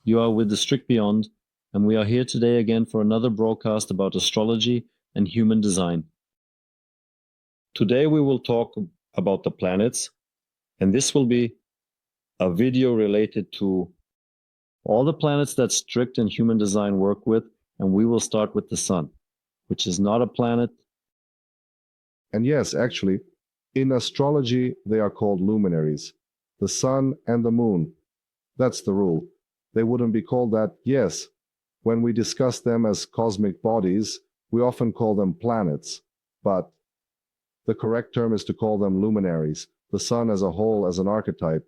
You are with the Strict Beyond, and we are here today again for another broadcast about astrology and human design. Today we will talk about the planets, and this will be a video related to all the planets that Strict and Human Design work with, and we will start with the Sun, which is not a planet. And yes, actually, in astrology, they are called luminaries. The sun and the moon. That's the rule. They wouldn't be called that, yes. When we discuss them as cosmic bodies, we often call them planets. But the correct term is to call them luminaries. The sun as a whole, as an archetype,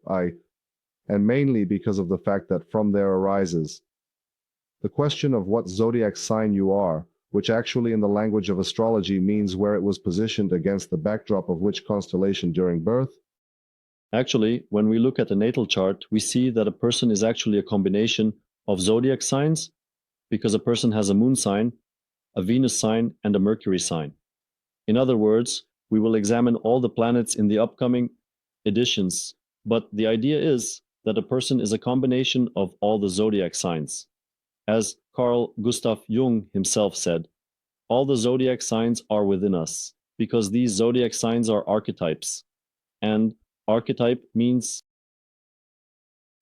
and mainly because of the fact that from there arises the question of what zodiac sign you are, which actually in the language of astrology means where it was positioned against the backdrop of which constellation during birth. Actually, when we look at the natal chart, we see that a person is actually a combination of zodiac signs, because a person has a moon sign, a Venus sign, and a Mercury sign. In other words, we will examine all the planets in the upcoming editions, but the idea is that a person is a combination of all the zodiac signs. As Carl Gustav Jung himself said, all the zodiac signs are within us, because these zodiac signs are archetypes. And archetype means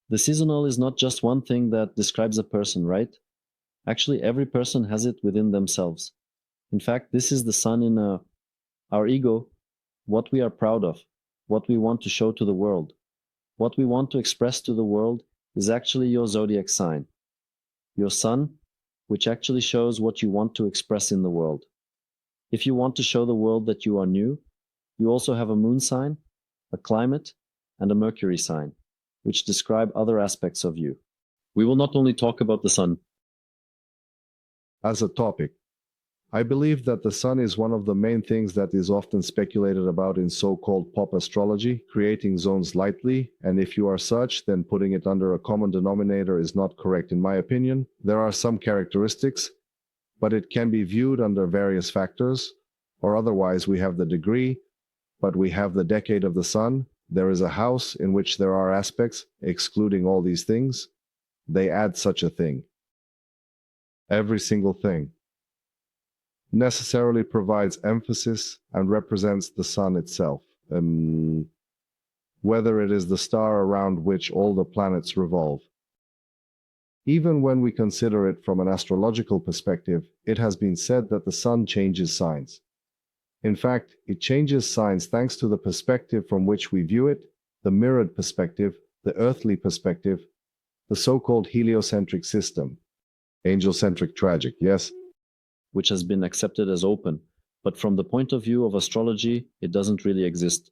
the seasonal is not just one thing that describes a person, right? Actually, every person has it within themselves. In fact, this is the sun in our ego, what we are proud of, what we want to show to the world. What we want to express to the world is actually your zodiac sign, your sun, which actually shows what you want to express in the world. If you want to show the world that you are new, you also have a moon sign, a climate, and a Mercury sign, which describe other aspects of you. We will not only talk about the sun. As a topic, I believe that the sun is one of the main things that is often speculated about in so-called pop astrology, creating zones lightly, and if you are such, then putting it under a common denominator is not correct in my opinion. There are some characteristics, but it can be viewed under various factors, or otherwise we have the degree, but we have the decade of the sun. There is a house in which there are aspects, excluding all these things. They add such a thing. Every single thing necessarily provides emphasis and represents the sun itself, whether it is the star around which all the planets revolve. Even when we consider it from an astrological perspective, it has been said that the sun changes signs. In fact, it changes signs thanks to the perspective from which we view it, the mirrored perspective, the earthly perspective, the so-called heliocentric system. Angel-centric tragic, yes? Which has been accepted as open, but from the point of view of astrology, it doesn't really exist.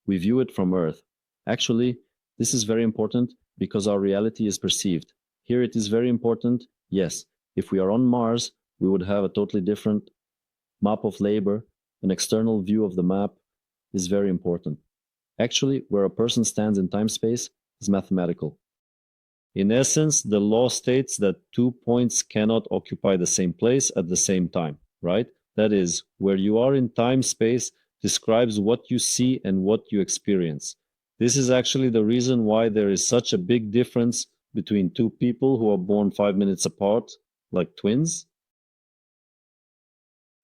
We view it from Earth. Actually, this is very important because our reality is perceived. Here it is very important, yes, if we are on Mars, we would have a totally different map of labor. An external view of the map is very important. Actually, where a person stands in time-space is mathematical. In essence, the law states that 2 points cannot occupy the same place at the same time, right? That is, where you are in time-space describes what you see and what you experience. This is actually the reason why there is such a big difference between two people who are born 5 minutes apart, like twins.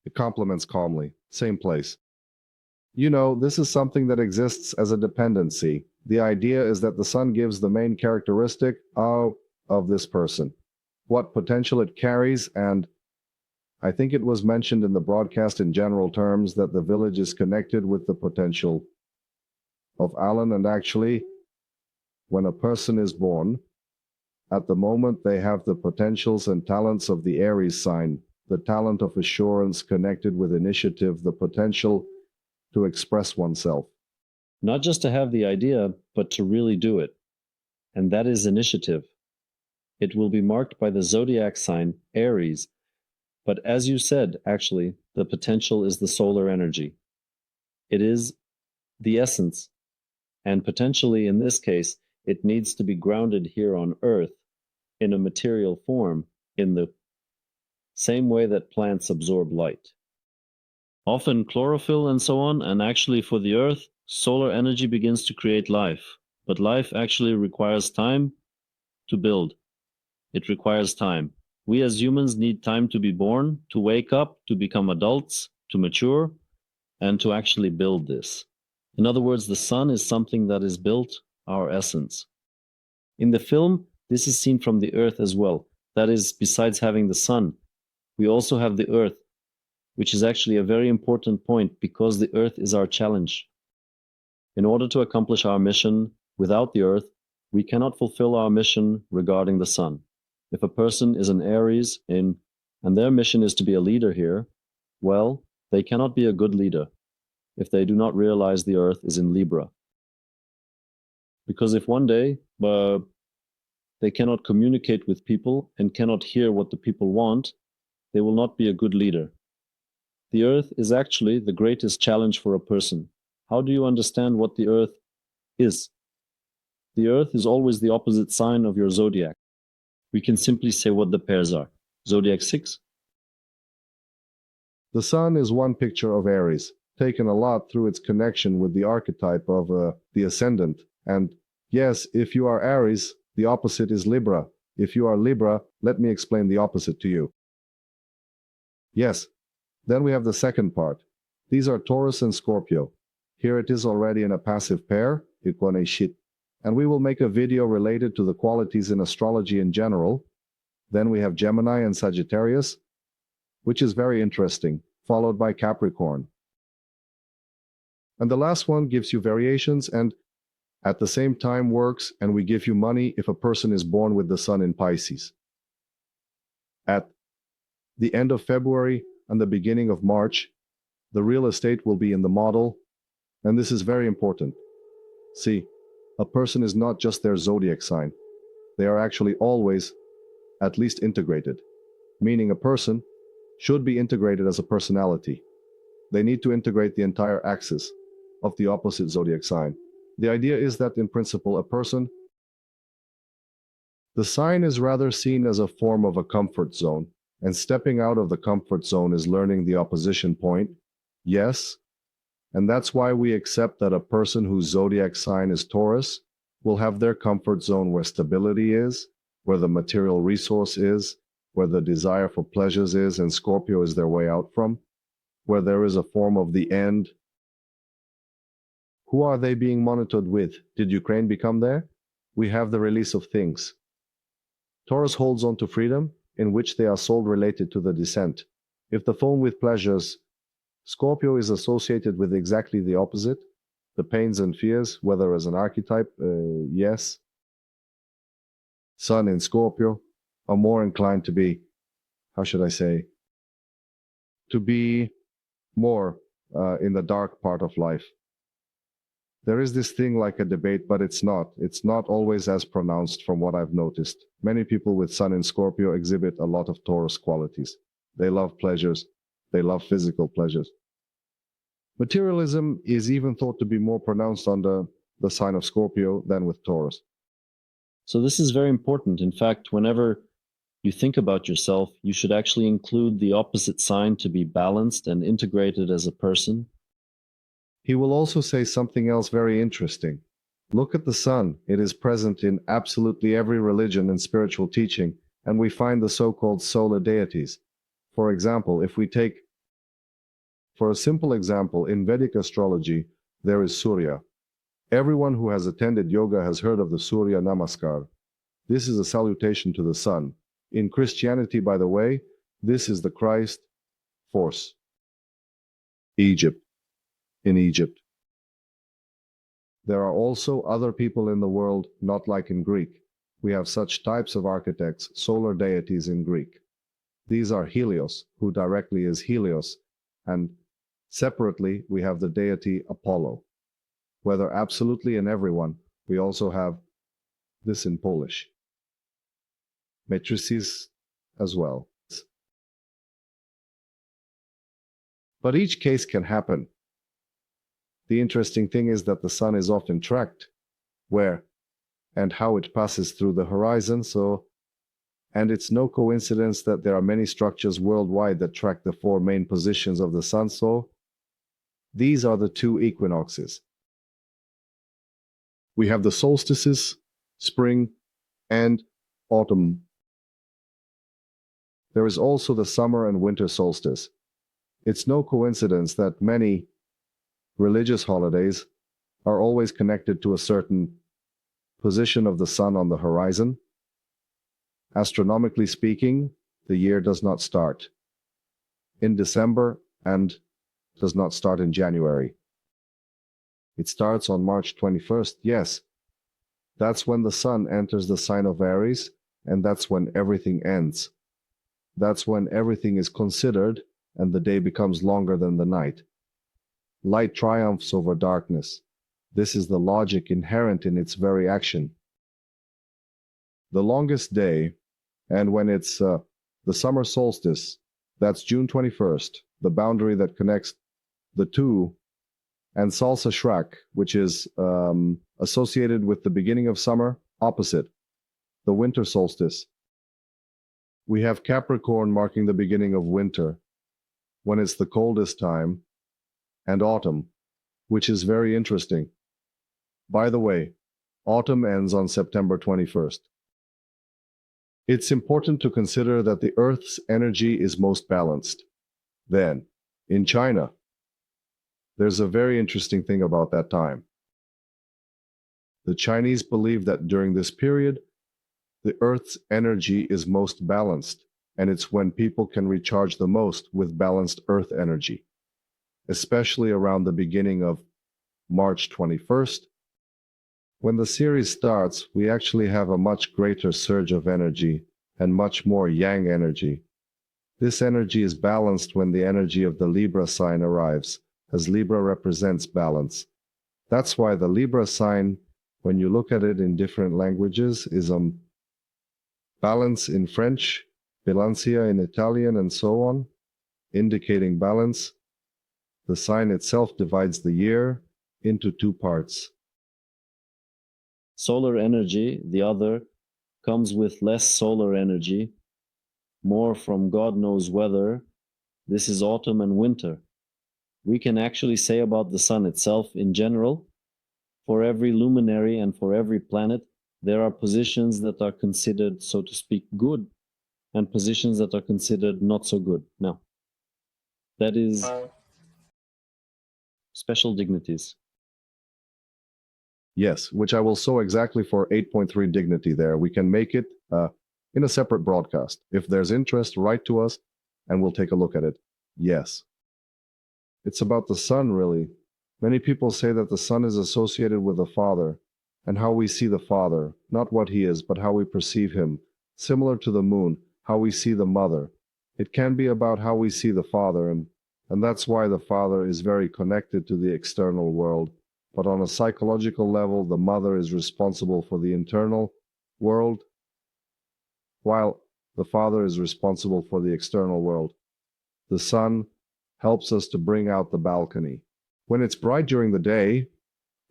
It complements calmly, same place. You know, this is something that exists as a dependency. The idea is that the sun gives the main characteristic of this person, what potential it carries, and I think it was mentioned in the broadcast in general terms that the village is connected with the potential of Alan, and actually, when a person is born, at the moment they have the potentials and talents of the Aries sign, the talent of assurance connected with initiative, the potential to express oneself. Not just to have the idea, but to really do it. And that is initiative. It will be marked by the zodiac sign, Aries. But as you said, actually, the potential is the solar energy. It is the essence. And potentially, in this case, it needs to be grounded here on Earth in a material form, in the same way that plants absorb light. Often chlorophyll and so on, and actually for the Earth, solar energy begins to create life, but life actually requires time to build. It requires time. We as humans need time to be born, to wake up, to become adults, to mature, and to actually build this. In other words, the sun is something that is built, our essence. In the film, this is seen from the earth as well. That is, besides having the sun, we also have the earth, which is actually a very important point because the earth is our challenge. In order to accomplish our mission without the earth, we cannot fulfill our mission regarding the sun. If a person is an Aries and their mission is to be a leader here, well, they cannot be a good leader if they do not realize the earth is in Libra. Because if one day they cannot communicate with people and cannot hear what the people want, they will not be a good leader. The earth is actually the greatest challenge for a person. How do you understand what the earth is? The earth is always the opposite sign of your zodiac. We can simply say what the pairs are. Zodiac 6. The sun is one picture of Aries, taken a lot through its connection with the archetype of the ascendant. And yes, if you are Aries, the opposite is Libra. If you are Libra, let me explain the opposite to you. Yes, then we have the second part. These are Taurus and Scorpio. Here it is already in a passive pair, and we will make a video related to the qualities in astrology in general. Then we have Gemini and Sagittarius, which is very interesting, followed by Capricorn. And the last one gives you variations and at the same time works, and we give you money if a person is born with the sun in Pisces. At the end of February and the beginning of March, the real estate will be in the model, and this is very important. See, a person is not just their zodiac sign. They are actually always at least integrated, meaning a person should be integrated as a personality. They need to integrate the entire axis of the opposite zodiac sign. The idea is that in principle, the sign is rather seen as a form of a comfort zone, and stepping out of the comfort zone is learning the opposition point. Yes, and that's why we accept that a person whose zodiac sign is Taurus will have their comfort zone where stability is, where the material resource is, where the desire for pleasures is, and Scorpio is their way out from, where there is a form of the end. Who are they being monitored with? Did Ukraine become there? We have the release of things. Taurus holds on to freedom, in which they are soul related to the descent. If the phone with pleasures, Scorpio is associated with exactly the opposite, the pains and fears, whether as an archetype, yes. Sun in Scorpio are more inclined to be, how should I say, to be more in the dark part of life. There is this thing like a debate, but it's not. It's not always as pronounced from what I've noticed. Many people with Sun in Scorpio exhibit a lot of Taurus qualities. They love pleasures. They love physical pleasures. Materialism is even thought to be more pronounced on the sign of Scorpio than with Taurus. So this is very important. In fact, whenever you think about yourself, you should actually include the opposite sign to be balanced and integrated as a person. He will also say something else very interesting. Look at the sun. It is present in absolutely every religion and spiritual teaching, and we find the so-called solar deities. For example, if we take, for a simple example, in Vedic astrology, there is Surya. Everyone who has attended yoga has heard of the Surya Namaskar. This is a salutation to the sun. In Christianity, by the way, this is the Christ force. Egypt. In Egypt. There are also other people in the world, not like in Greek. We have such types of architects, solar deities in Greek. These are Helios, who directly is Helios, and separately we have the deity Apollo. Whether absolutely in everyone, we also have this in Polish. Matrices as well. But each case can happen. The interesting thing is that the sun is often tracked, where and how it passes through the horizon, and it's no coincidence that there are many structures worldwide that track the four main positions of the sun, so these are the two equinoxes. We have the solstices, spring and autumn. There is also the summer and winter solstice. It's no coincidence that many religious holidays are always connected to a certain position of the sun on the horizon. Astronomically speaking, the year does not start in December and does not start in January. It starts on March 21st, yes. That's when the sun enters the sign of Aries, and that's when everything ends. That's when everything is considered and the day becomes longer than the night. Light triumphs over darkness. This is the logic inherent in its very action. The longest day, and when it's the summer solstice, that's June 21st, the boundary that connects the two, and Salsa Shrek, which is associated with the beginning of summer, opposite, the winter solstice. We have Capricorn marking the beginning of winter, when it's the coldest time, and autumn, which is very interesting. By the way, autumn ends on September 21st. It's important to consider that the Earth's energy is most balanced. Then, in China, there's a very interesting thing about that time. The Chinese believe that during this period, the Earth's energy is most balanced, and it's when people can recharge the most with balanced Earth energy, especially around the beginning of March 21st. When the series starts, we actually have a much greater surge of energy and much more yang energy. This energy is balanced when the energy of the Libra sign arrives, as Libra represents balance. That's why the Libra sign, when you look at it in different languages, is balance in French, bilancia in Italian, and so on, indicating balance. The sign itself divides the year into two parts. Solar energy, the other, comes with less solar energy, more from God knows whether. This is autumn and winter. We can actually say about the sun itself in general, for every luminary and for every planet, there are positions that are considered, so to speak, good, and positions that are considered not so good. Now, that is special dignities. Yes, which I will show exactly for 8.3 dignity there. We can make it in a separate broadcast. If there's interest, write to us and we'll take a look at it. Yes. It's about the sun, really. Many people say that the sun is associated with the father and how we see the father, not what he is, but how we perceive him. Similar to the moon, how we see the mother. It can be about how we see the father, and that's why the father is very connected to the external world. But on a psychological level, the mother is responsible for the internal world, while the father is responsible for the external world. The sun helps us to bring out the balcony. When it's bright during the day,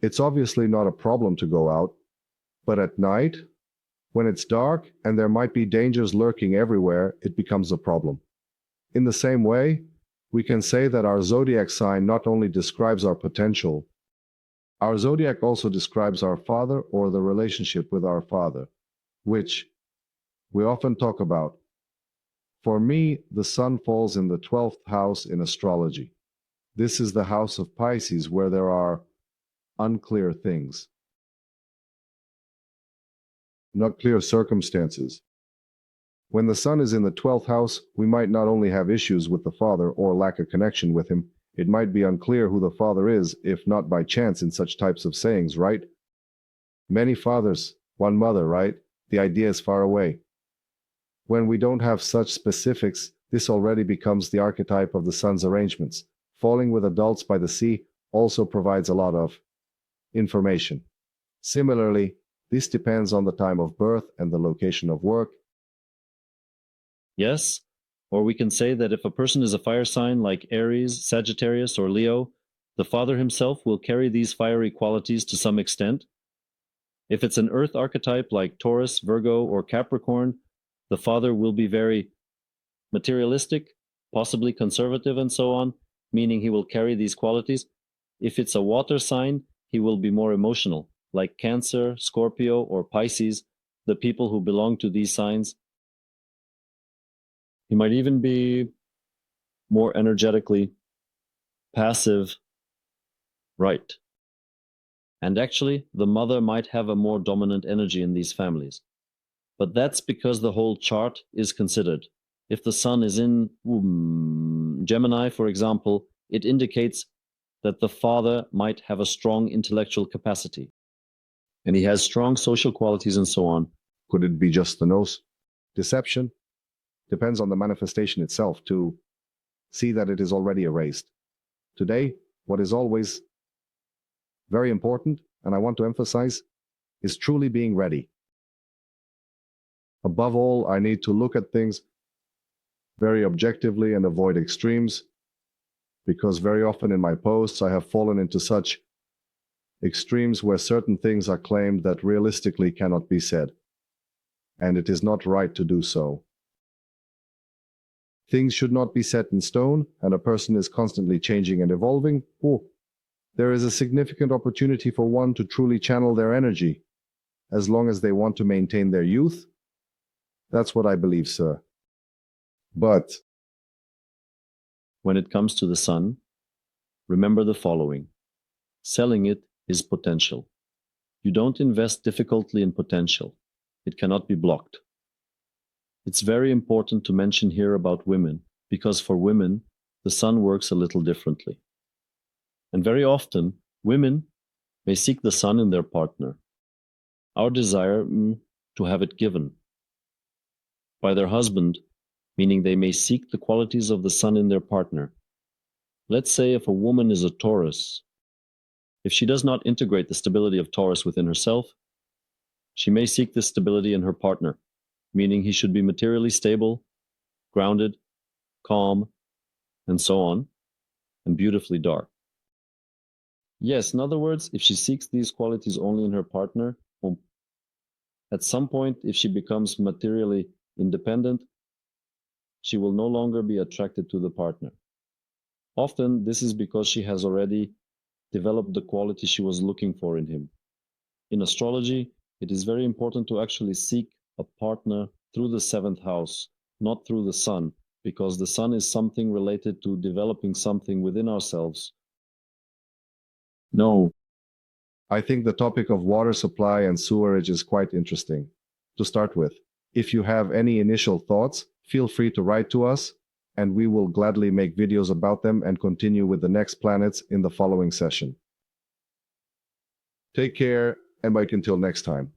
it's obviously not a problem to go out, but at night, when it's dark and there might be dangers lurking everywhere, it becomes a problem. In the same way, we can say that our zodiac sign not only describes our potential, our zodiac also describes our father or the relationship with our father, which we often talk about. For me, the sun falls in the 12th house in astrology. This is the house of Pisces, where there are unclear things, not clear circumstances. When the sun is in the 12th house, we might not only have issues with the father or lack a connection with him, it might be unclear who the father is, if not by chance in such types of sayings, right? Many fathers, one mother, right? The idea is far away. When we don't have such specifics, this already becomes the archetype of the sun's arrangements. Falling with adults by the sea also provides a lot of information. Similarly, this depends on the time of birth and the location of work. Yes, or we can say that if a person is a fire sign like Aries, Sagittarius, or Leo, the father himself will carry these fiery qualities to some extent. If it's an earth archetype like Taurus, Virgo, or Capricorn, the father will be very materialistic, possibly conservative, and so on, meaning he will carry these qualities. If it's a water sign, he will be more emotional, like Cancer, Scorpio, or Pisces, the people who belong to these signs. He might even be more energetically passive, right? And actually, the mother might have a more dominant energy in these families. But that's because the whole chart is considered. If the sun is in Gemini, for example, it indicates that the father might have a strong intellectual capacity and he has strong social qualities and so on. Could it be just the nose? Deception depends on the manifestation itself to see that it is already erased. Today, what is always very important, and I want to emphasize, is truly being ready. Above all, I need to look at things very objectively and avoid extremes, because very often in my posts I have fallen into such extremes where certain things are claimed that realistically cannot be said, and it is not right to do so. Things should not be set in stone, and a person is constantly changing and evolving. There is a significant opportunity for one to truly channel their energy, as long as they want to maintain their youth. That's what I believe, sir. But when it comes to the sun, remember the following. Selling it is potential. You don't invest difficultly in potential. It cannot be blocked. It's very important to mention here about women, because for women, the sun works a little differently. And very often, women may seek the sun in their partner. Our desire to have it given by their husband, meaning they may seek the qualities of the sun in their partner. Let's say if a woman is a Taurus, if she does not integrate the stability of Taurus within herself, she may seek this stability in her partner, meaning he should be materially stable, grounded, calm, and so on, and beautifully dark. Yes, in other words, if she seeks these qualities only in her partner, at some point, if she becomes materially independent, she will no longer be attracted to the partner. Often, this is because she has already developed the quality she was looking for in him. In astrology, it is very important to actually seek a partner through the seventh house, not through the sun, because the sun is something related to developing something within ourselves. No. I think the topic of water supply and sewerage is quite interesting. To start with, if you have any initial thoughts, feel free to write to us, and we will gladly make videos about them and continue with the next planets in the following session. Take care, and bye until next time.